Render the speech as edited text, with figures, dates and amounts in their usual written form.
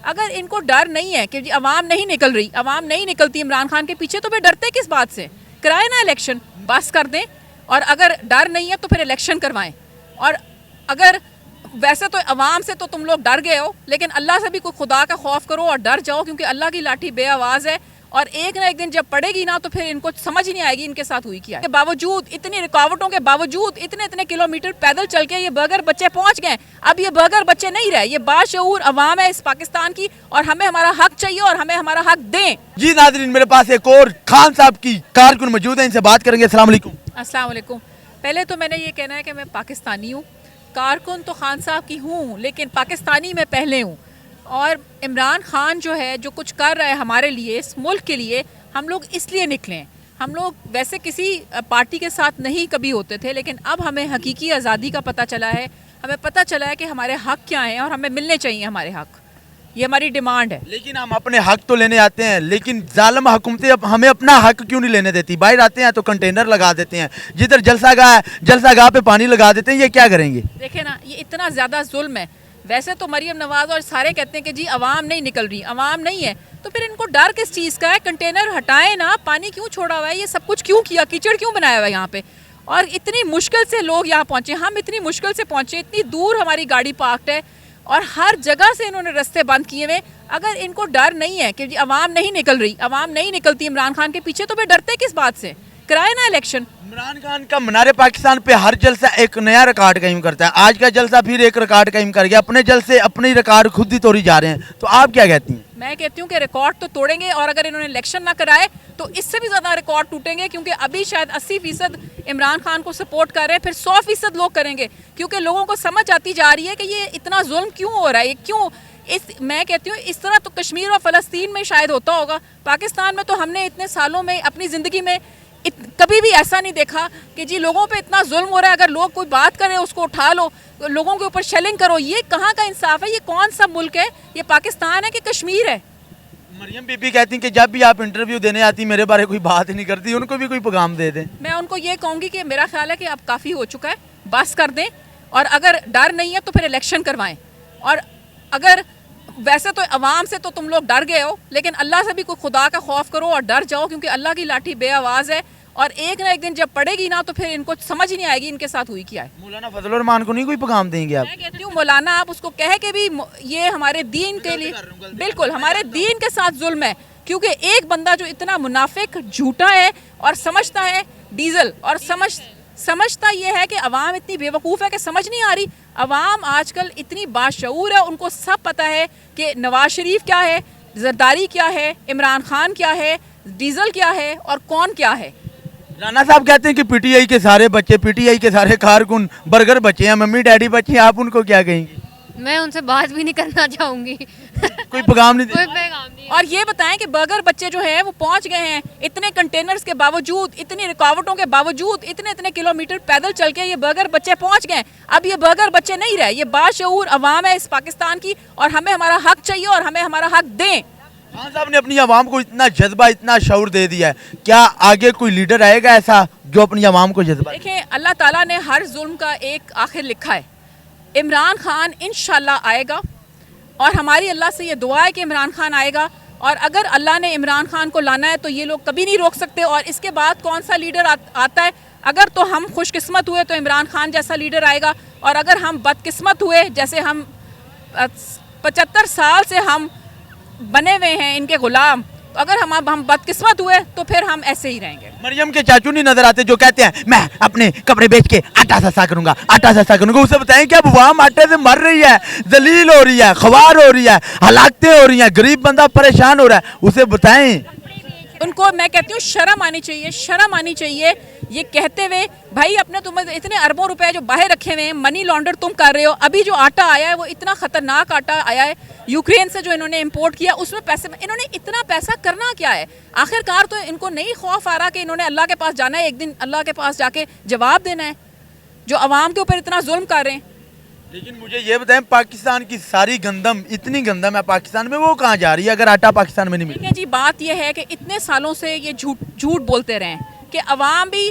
اگر ان کو ڈر نہیں ہے کہ جی عوام نہیں نکل رہی، عوام نہیں نکلتی عمران خان کے پیچھے، تو پھر ڈرتے کس بات سے؟ کرائے نا الیکشن، بس کر دیں. اور اگر ڈر نہیں ہے تو پھر الیکشن کروائیں. اور اگر ویسے تو عوام سے تو تم لوگ ڈر گئے ہو، لیکن اللہ سے بھی کوئی خدا کا خوف کرو اور ڈر جاؤ، کیونکہ اللہ کی لاٹھی بے آواز ہے. اور ایک نہ ایک دن جب پڑے گی نا تو پھر ان کو سمجھ نہیں آئے گی ان کے ساتھ ہوئی کیا ہے. باوجود اتنی رکاوٹوں کے باوجود اتنے کلومیٹر پیدل چل کے یہ برگر بچے پہنچ گئے. اب یہ برگر بچے نہیں رہے، یہ باشعور عوام ہے اس پاکستان کی، اور ہمیں ہمارا حق چاہیے اور ہمیں ہمارا حق دیں. جی ناظرین، میرے پاس ایک اور خان صاحب کی کارکن موجود ہیں، ان سے بات کریں گے. السلام علیکم. السلام علیکم. پہلے تو میں نے یہ کہنا ہے کہ میں پاکستانی ہوں. کارکن تو خان صاحب کی ہوں، لیکن پاکستانی میں پہلے ہوں. اور عمران خان جو ہے جو کچھ کر رہا ہے ہمارے لیے، اس ملک کے لیے، ہم لوگ اس لیے نکلے ہیں. ہم لوگ ویسے کسی پارٹی کے ساتھ نہیں کبھی ہوتے تھے، لیکن اب ہمیں حقیقی آزادی کا پتہ چلا ہے. ہمیں پتہ چلا ہے کہ ہمارے حق کیا ہیں اور ہمیں ملنے چاہیے ہمارے حق. یہ ہماری ڈیمانڈ ہے. لیکن ہم اپنے حق تو لینے آتے ہیں، لیکن ظالم حکومتیں ہمیں اپنا حق کیوں نہیں لینے دیتی؟ باہر آتے ہیں تو کنٹینر لگا دیتے ہیں، جدھر جلسہ گاہ ہے جلسہ گاہ پہ پانی لگا دیتے ہیں. یہ کیا کریں گے؟ دیکھیں نا، یہ اتنا زیادہ ظلم ہے. ویسے تو مریم نواز اور سارے کہتے ہیں کہ جی عوام نہیں نکل رہی، عوام نہیں ہے، تو پھر ان کو ڈر کس چیز کا ہے؟ کنٹینر ہٹائیں نا، پانی کیوں چھوڑا ہوا ہے؟ یہ سب کچھ کیوں کیا؟ کیچڑ کیوں بنایا ہوا ہے یہاں پہ؟ اور اتنی مشکل سے لوگ یہاں پہنچے، ہم اتنی مشکل سے پہنچے، اتنی دور ہماری گاڑی پارکڈ ہے، اور ہر جگہ سے انہوں نے رستے بند کیے ہوئے. اگر ان کو ڈر نہیں ہے کہ جی عوام نہیں نکل رہی، عوام نہیں نکلتی عمران خان کے پیچھے، تو پھر ڈرتے کس بات سے؟ کرائے نا الیکشن. عمران خان کا منار پاکستان پہ ہر جلسہ ایک نیا ریکارڈ قائم کرتا ہے. آج کا جلسہ پھر ایک ریکارڈ قائم کر گیا. اپنے جلسے اپنی ریکارڈ خود ہی توڑی جا رہے ہیں. تو آپ کیا کہتی ہیں؟ میں کہتی ہوں کہ ریکارڈ تو توڑیں گے، اور اگر انہوں نے الیکشن نہ کرائے تو اس سے بھی زیادہ ریکارڈ ٹوٹیں گے، کیونکہ ابھی شاید 80% عمران خان کو سپورٹ کر رہے ہیں، پھر 100% لوگ کریں گے، کیونکہ لوگوں کو سمجھ آتی جا رہی ہے کہ یہ اتنا ظلم کیوں ہو رہا ہے. یہ کیوں میں کہتی ہوں اس طرح تو کشمیر اور فلسطین میں شاید ہوتا ہوگا. پاکستان میں تو ہم نے اتنے سالوں میں اپنی زندگی میں کبھی بھی ایسا نہیں دیکھا کہ جی لوگوں پہ اتنا ظلم ہو رہا ہے. اگر لوگ کوئی بات کریں اس کو اٹھا لو، لوگوں کے اوپر شیلنگ کرو. یہ کہاں کا انصاف ہے؟ یہ کون سا ملک ہے؟ یہ پاکستان ہے کہ کشمیر ہے؟ مریم بی بی کہتی ہیں کہ جب بھی آپ انٹرویو دینے آتی میرے بارے کوئی بات نہیں کرتی. ان کو بھی کوئی پیغام دے دیں. میں ان کو یہ کہوں گی کہ میرا خیال ہے کہ اب کافی ہو چکا ہے، بس کر دیں. اور اگر ڈر نہیں ہے تو پھر الیکشن کروائیں. اور اگر ویسے تو عوام سے تو تم لوگ ڈر گئے ہو، لیکن اللہ سے بھی کوئی خدا کا خوف کرو اور ڈر جاؤ، کیونکہ اللہ کی لاٹھی بے آواز ہے. اور ایک نہ ایک دن جب پڑے گی نا تو پھر ان کو سمجھ نہیں آئے گی ان کے ساتھ ہوئی کیا ہے. مولانا فضل الرحمان کو نہیں کوئی پیغام دیں گے آپ؟ میں کہتی ہوں مولانا آپ اس کو کہہ کے بھی یہ ہمارے دین کے لیے بالکل ہمارے دین کے ساتھ ظلم ہے، کیونکہ ایک بندہ جو اتنا منافق جھوٹا ہے اور سمجھتا ہے ڈیزل، اور سمجھتا یہ ہے کہ عوام اتنی بے وقوف ہے کہ سمجھ نہیں آ رہی. عوام آج کل اتنی باشعور ہے، ان کو سب پتہ ہے کہ نواز شریف کیا ہے، زرداری کیا ہے، عمران خان کیا ہے، ڈیزل کیا ہے، اور کون کیا ہے. رانا صاحب کہتے ہیں کہ پی ٹی آئی کے سارے بچے، پی ٹی آئی کے سارے کارکن برگر بچے ہیں، ممی ڈیڈی بچے ہیں. آپ ان کو کیا کہیں گی؟ میں ان سے بات بھی نہیں کرنا چاہوں گی. کوئی پیغام نہیں کوئی دیں؟ پیغام نہیں. اور یہ بتائیں کہ برگر بچے جو ہیں وہ پہنچ گئے ہیں اتنے کنٹینرز کے باوجود، اتنی رکاوٹوں کے باوجود، اتنے کلومیٹر پیدل چل کے یہ برگر بچے پہنچ گئے. اب یہ برگر بچے نہیں رہے، یہ باشعور عوام ہے اس پاکستان کی، اور ہمیں ہمارا حق چاہیے اور ہمیں ہمارا حق دیں. خان صاحب نے اپنی عوام کو اتنا جذبہ، اتنا شعور دے دیا ہے. کیا آگے کوئی لیڈر آئے گا ایسا جو اپنی عوام کو جذبہ؟ دیکھیں، اللہ تعالیٰ نے ہر ظلم کا ایک آخر لکھا ہے. عمران خان انشاءاللہ آئے گا، اور ہماری اللہ سے یہ دعا ہے کہ عمران خان آئے گا. اور اگر اللہ نے عمران خان کو لانا ہے تو یہ لوگ کبھی نہیں روک سکتے. اور اس کے بعد کون سا لیڈر آتا ہے، اگر تو ہم خوش قسمت ہوئے تو عمران خان جیسا لیڈر آئے گا، اور اگر ہم بد قسمت ہوئے، جیسے ہم 75 سال سے ہم بنے ہوئے ہیں ان کے غلام، تو اگر ہم بد قسمت ہوئے تو پھر ہم ایسے ہی رہیں گے. مریم کے چاچو نہیں نظر آتے جو کہتے ہیں میں اپنے کپڑے بیچ کے آٹا سستا کروں گا، آٹا سستا کروں گا؟ اسے بتائیں کہ اب عوام آٹے سے مر رہی ہے، ذلیل ہو رہی ہے، خوار ہو رہی ہے، ہلاکتیں ہو رہی ہیں، غریب بندہ پریشان ہو رہا ہے. اسے بتائیں. ان کو میں کہتی ہوں شرم آنی چاہیے، شرم آنی چاہیے یہ کہتے ہوئے بھائی اپنے تم اتنے اربوں روپے جو باہر رکھے ہوئے ہیں، منی لانڈر تم کر رہے ہو. ابھی جو آٹا آیا ہے وہ اتنا خطرناک آٹا آیا ہے یوکرین سے جو انہوں نے امپورٹ کیا، اس میں پیسے، انہوں نے اتنا پیسہ کرنا کیا ہے؟ آخر کار تو ان کو نہیں خوف آ رہا کہ انہوں نے اللہ کے پاس جانا ہے، ایک دن اللہ کے پاس جا کے جواب دینا ہے جو عوام کے اوپر اتنا ظلم کر رہے ہیں. لیکن مجھے یہ بتائیں پاکستان کی ساری گندم، اتنی گندم ہے پاکستان میں، وہ کہاں جا رہی ہے اگر آٹا پاکستان میں نہیں ملے؟ جی بات یہ ہے کہ اتنے سالوں سے یہ جھوٹ بولتے رہے ہیں کہ عوام بھی